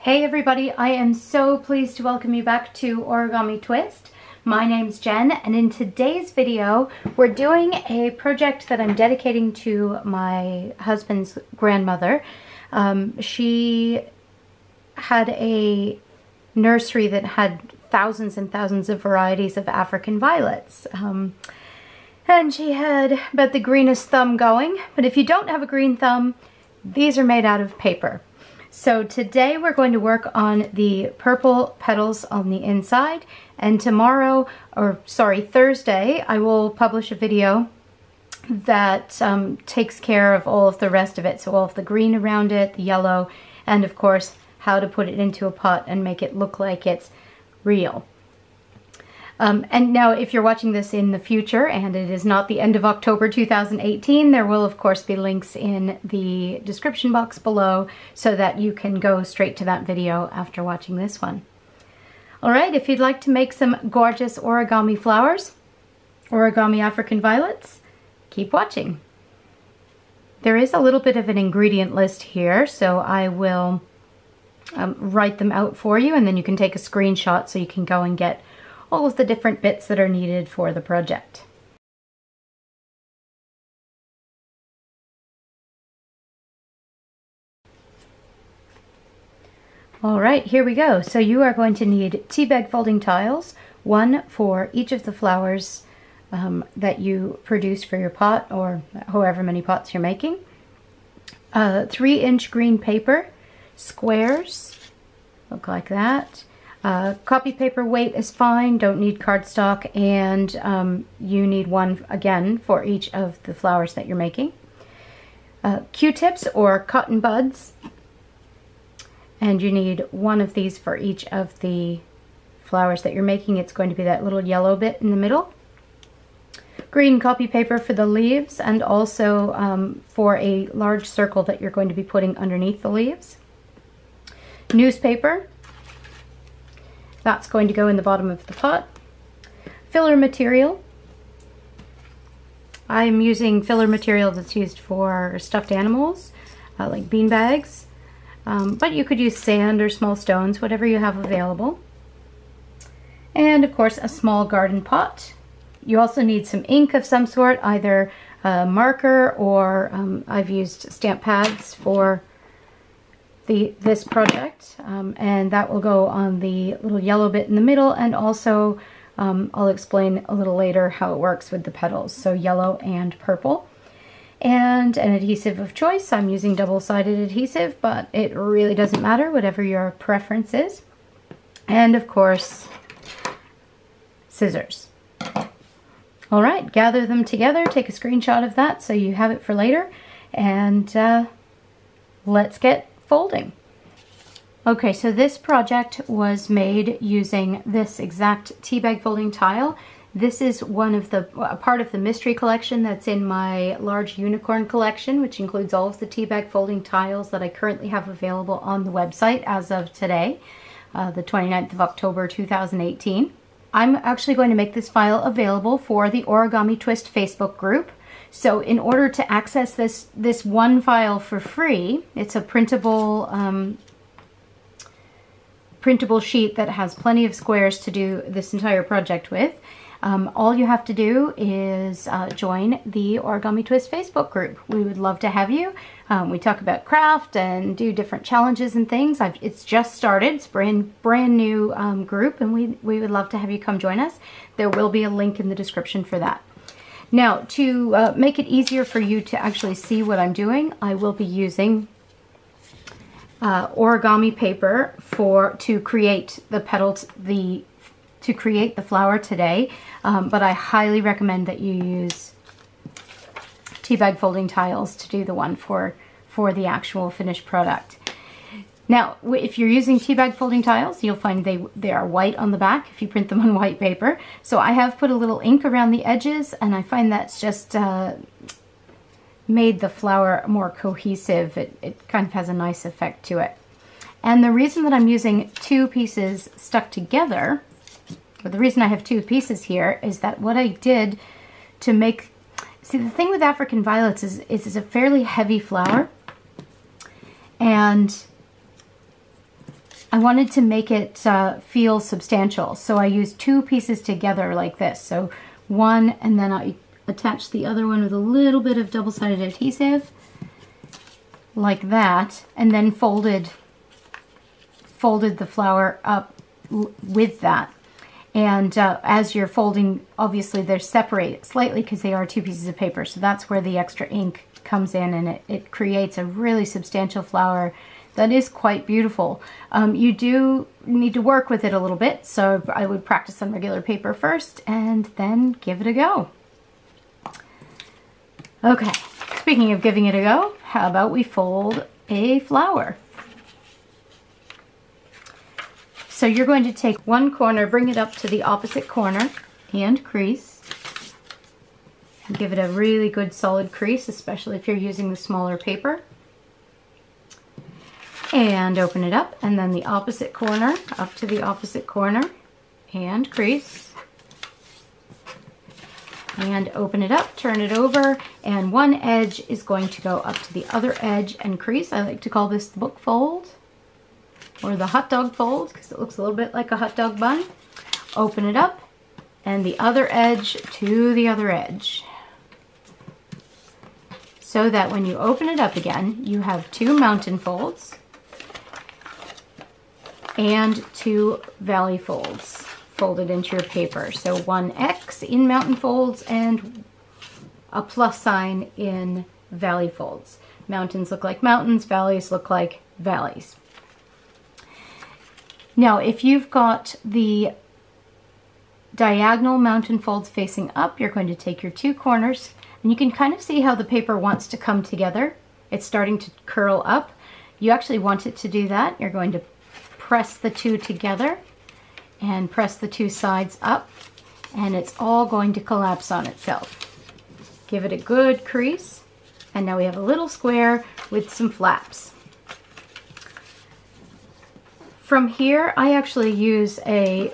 Hey everybody, I am so pleased to welcome you back to Origami Twist. My name's Jen, and in today's video we're doing a project that I'm dedicating to my husband's grandmother. She had a nursery that had thousands and thousands of varieties of African violets. And she had about the greenest thumb going, but if you don't have a green thumb, these are made out of paper. So today we're going to work on the purple petals on the inside, and tomorrow, or sorry, Thursday, I will publish a video that takes care of all of the rest of it. So all of the green around it, the yellow, and of course how to put it into a pot and make it look like it's real. And now if you're watching this in the future and it is not the end of October 2018, there will of course be links in the description box below so that you can go straight to that video after watching this one. Alright, if you'd like to make some gorgeous origami flowers, origami African violets, keep watching. There is a little bit of an ingredient list here, so I will write them out for you, and then you can take a screenshot so you can go and get all of the different bits that are needed for the project. All right, here we go. So you are going to need tea bag folding tiles, one for each of the flowers that you produce for your pot, or however many pots you're making. 3-inch green paper, squares, look like that. Copy paper weight is fine, don't need cardstock, and you need one again for each of the flowers that you're making. Q-tips or cotton buds, and you need one of these for each of the flowers that you're making. It's going to be that little yellow bit in the middle. Green copy paper for the leaves, and also for a large circle that you're going to be putting underneath the leaves. Newspaper. That's going to go in the bottom of the pot. Filler material. I'm using filler material that's used for stuffed animals, like bean bags. But you could use sand or small stones, whatever you have available. And of course, a small garden pot. You also need some ink of some sort, either a marker or I've used stamp pads for this project, and that will go on the little yellow bit in the middle, and also I'll explain a little later how it works with the petals, so yellow and purple. And an adhesive of choice. I'm using double-sided adhesive, but it really doesn't matter, whatever your preference is. And of course, scissors. All right, gather them together, take a screenshot of that so you have it for later, and let's get folding. Okay, so this project was made using this exact tea bag folding tile. This is a part of the mystery collection that's in my large unicorn collection, which includes all of the tea bag folding tiles that I currently have available on the website as of today, the 29th of October 2018. I'm actually going to make this file available for the Origami Twist Facebook group. So in order to access this one file for free, it's a printable sheet that has plenty of squares to do this entire project with. All you have to do is join the Origami Twist Facebook group. We would love to have you. We talk about craft and do different challenges and things. It's just started. It's a brand new group, and we would love to have you come join us. There will be a link in the description for that. Now, to make it easier for you to actually see what I'm doing, I will be using origami paper to create the petals, to create the flower today, but I highly recommend that you use tea bag folding tiles to do the one for the actual finished product. Now, if you're using tea bag folding tiles, you'll find they are white on the back if you print them on white paper. So I have put a little ink around the edges, and I find that's just made the flower more cohesive. It kind of has a nice effect to it. And the reason that I'm using two pieces stuck together, or the reason I have two pieces here, is that what I did to make, see, the thing with African violets is it's a fairly heavy flower, and I wanted to make it feel substantial, so I used 2 pieces together like this. So one, and then I attached the other one with a little bit of double-sided adhesive, like that, and then folded the flower up with that. And as you're folding, obviously they're separated slightly because they are 2 pieces of paper, so that's where the extra ink comes in, and it creates a really substantial flower that is quite beautiful. You do need to work with it a little bit, so I would practice on regular paper first and then give it a go. Okay, speaking of giving it a go, how about we fold a flower? So you're going to take one corner, bring it up to the opposite corner, and crease. Give it a really good solid crease, especially if you're using the smaller paper. And open it up, and then the opposite corner, up to the opposite corner, and crease. And open it up, turn it over, and one edge is going to go up to the other edge and crease. I like to call this the book fold, or the hot dog fold, because it looks a little bit like a hot dog bun. Open it up, and the other edge to the other edge. So that when you open it up again, you have 2 mountain folds and 2 valley folds folded into your paper. So 1 X in mountain folds and a plus sign in valley folds. Mountains look like mountains, valleys look like valleys. Now, if you've got the diagonal mountain folds facing up, you're going to take your 2 corners, and you can kind of see how the paper wants to come together. It's starting to curl up. You actually want it to do that. You're going to press the 2 together and press the 2 sides up, and it's all going to collapse on itself. Give it a good crease, and now we have a little square with some flaps. From here, I actually use a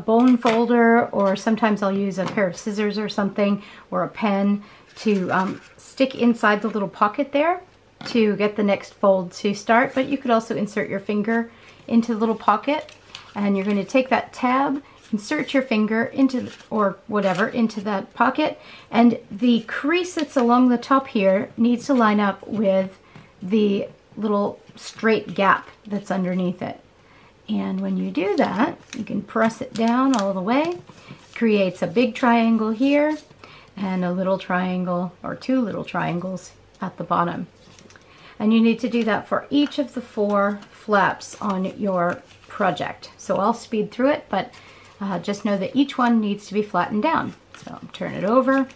bone folder, or sometimes I'll use a pair of scissors or something, or a pen to stick inside the little pocket there to get the next fold to start. But you could also insert your finger into the little pocket, and you're going to take that tab, insert your finger into, or whatever, into that pocket, and the crease that's along the top here needs to line up with the little straight gap that's underneath it. And when you do that, you can press it down all the way. Creates a big triangle here and a little triangle, or 2 little triangles at the bottom. And you need to do that for each of the 4 flaps on your project. So I'll speed through it, but just know that each one needs to be flattened down. So turn it over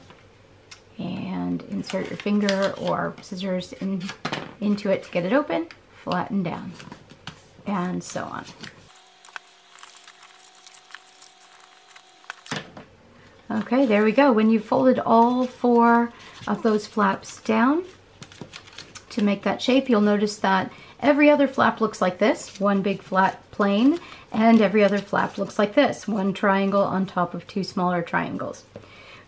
and insert your finger or scissors into it to get it open, flatten down, and so on. Okay, there we go. When you've folded all 4 of those flaps down to make that shape, you'll notice that every other flap looks like this, 1 big flat plane, and every other flap looks like this, 1 triangle on top of 2 smaller triangles.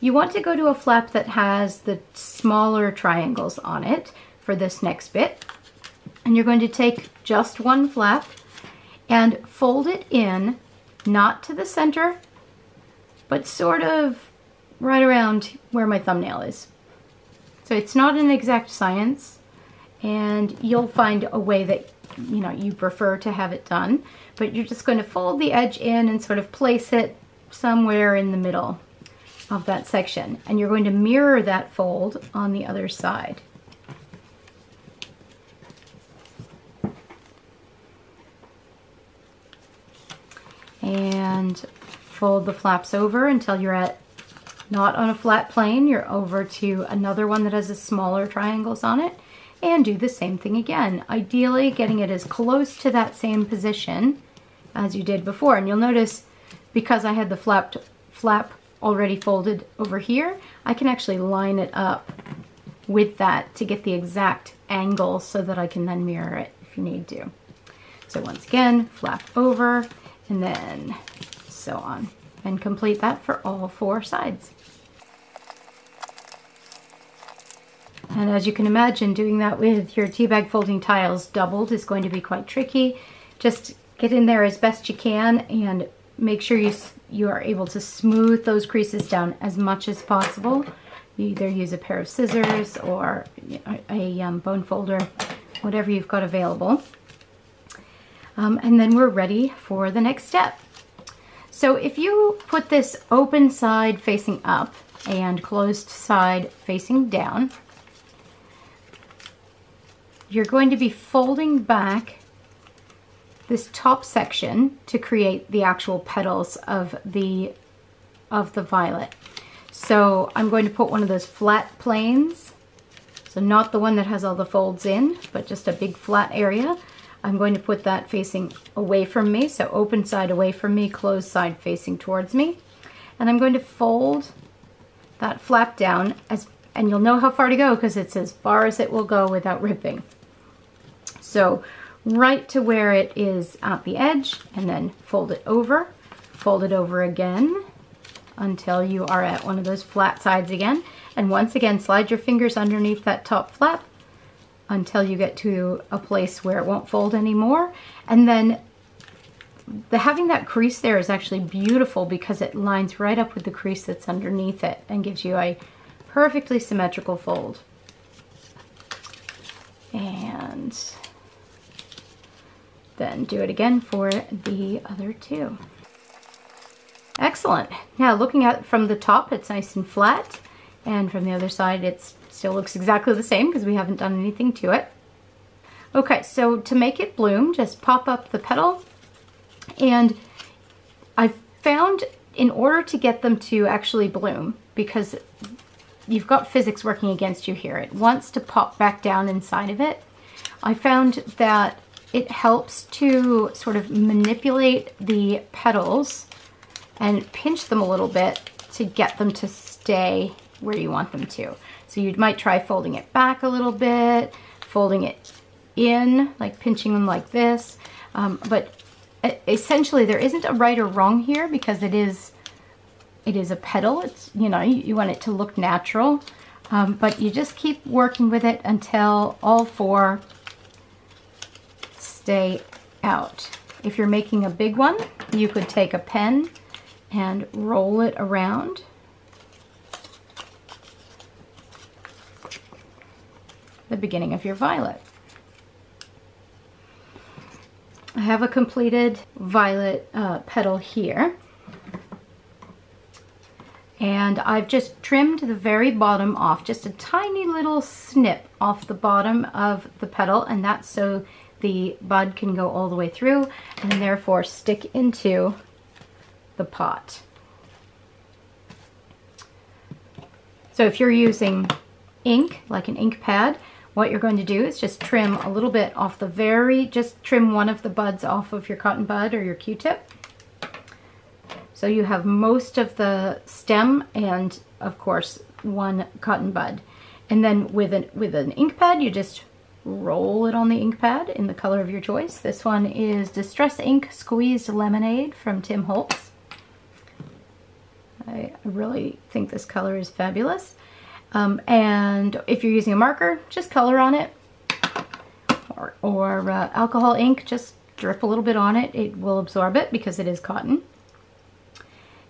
You want to go to a flap that has the smaller triangles on it for this next bit. And you're going to take just 1 flap and fold it in, not to the center, but sort of right around where my thumbnail is. So it's not an exact science, and you'll find a way that you prefer to have it done, but you're just going to fold the edge in and sort of place it somewhere in the middle of that section, and you're going to mirror that fold on the other side. And fold the flaps over until you're at, not on a flat plane, you're over to another one that has a smaller triangles on it, and do the same thing again. Ideally getting it as close to that same position as you did before. And you'll notice, because I had the flap already folded over here, I can actually line it up with that to get the exact angle so that I can then mirror it if you need to. So once again, flap over, and then so on, and complete that for all 4 sides. And as you can imagine, doing that with your tea bag folding tiles doubled is going to be quite tricky. Just get in there as best you can and make sure you are able to smooth those creases down as much as possible. You either use a pair of scissors or a bone folder, whatever you've got available. And then we're ready for the next step. So if you put this open side facing up and closed side facing down, you're going to be folding back this top section to create the actual petals of the violet. So I'm going to put one of those flat planes, so not the one that has all the folds in, but just a big flat area. I'm going to put that facing away from me, so open side away from me, closed side facing towards me. And I'm going to fold that flap down, and you'll know how far to go because it's as far as it will go without ripping. So right to where it is at the edge, and then fold it over again until you are at one of those flat sides again. And once again, slide your fingers underneath that top flap until you get to a place where it won't fold anymore. And then having that crease there is actually beautiful because it lines right up with the crease that's underneath it and gives you a perfectly symmetrical fold. And then do it again for the other two. Excellent. Now looking at it from the top, it's nice and flat, and from the other side it still looks exactly the same because we haven't done anything to it. Okay, so to make it bloom, just pop up the petal, and I've found in order to get them to actually bloom, because you've got physics working against you here, it wants to pop back down inside of it. I found that it helps to sort of manipulate the petals and pinch them a little bit to get them to stay where you want them to. So you might try folding it back a little bit, folding it in, like pinching them like this. But essentially there isn't a right or wrong here because it is a petal. It's, you know, you want it to look natural, but you just keep working with it until all four stay out. If you're making a big one, you could take a pen and roll it around. The beginning of your violet. I have a completed violet petal here. And I've just trimmed the very bottom off, just a tiny little snip off the bottom of the petal, and that's so the bud can go all the way through and therefore stick into the pot. So if you're using ink, like an ink pad, what you're going to do is just trim a little bit off just trim one of the buds off of your cotton bud or your Q-tip. So you have most of the stem and of course one cotton bud. And then with an ink pad, you just roll it on the ink pad in the color of your choice. This one is Distress Ink Squeezed Lemonade from Tim Holtz. I really think this color is fabulous. And if you're using a marker, just color on it. Or alcohol ink, just drip a little bit on it. It will absorb it because it is cotton.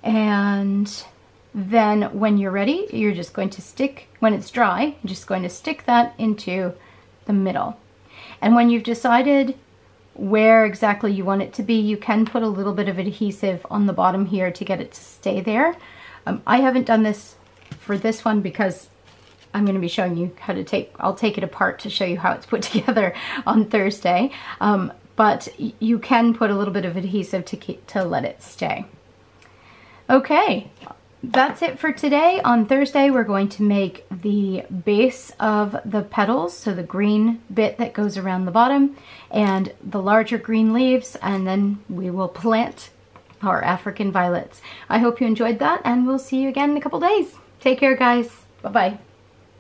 And then when you're ready, you're just going to stick, when it's dry, you're just going to stick that into the middle. And when you've decided where exactly you want it to be, you can put a little bit of adhesive on the bottom here to get it to stay there. I haven't done this for this one because I'm going to be showing you how to I'll take it apart to show you how it's put together on Thursday. But you can put a little bit of adhesive to let it stay. Okay, that's it for today. On Thursday, we're going to make the base of the petals, so the green bit that goes around the bottom, and the larger green leaves, and then we will plant our African violets. I hope you enjoyed that, and we'll see you again in a couple days. Take care, guys. Bye-bye.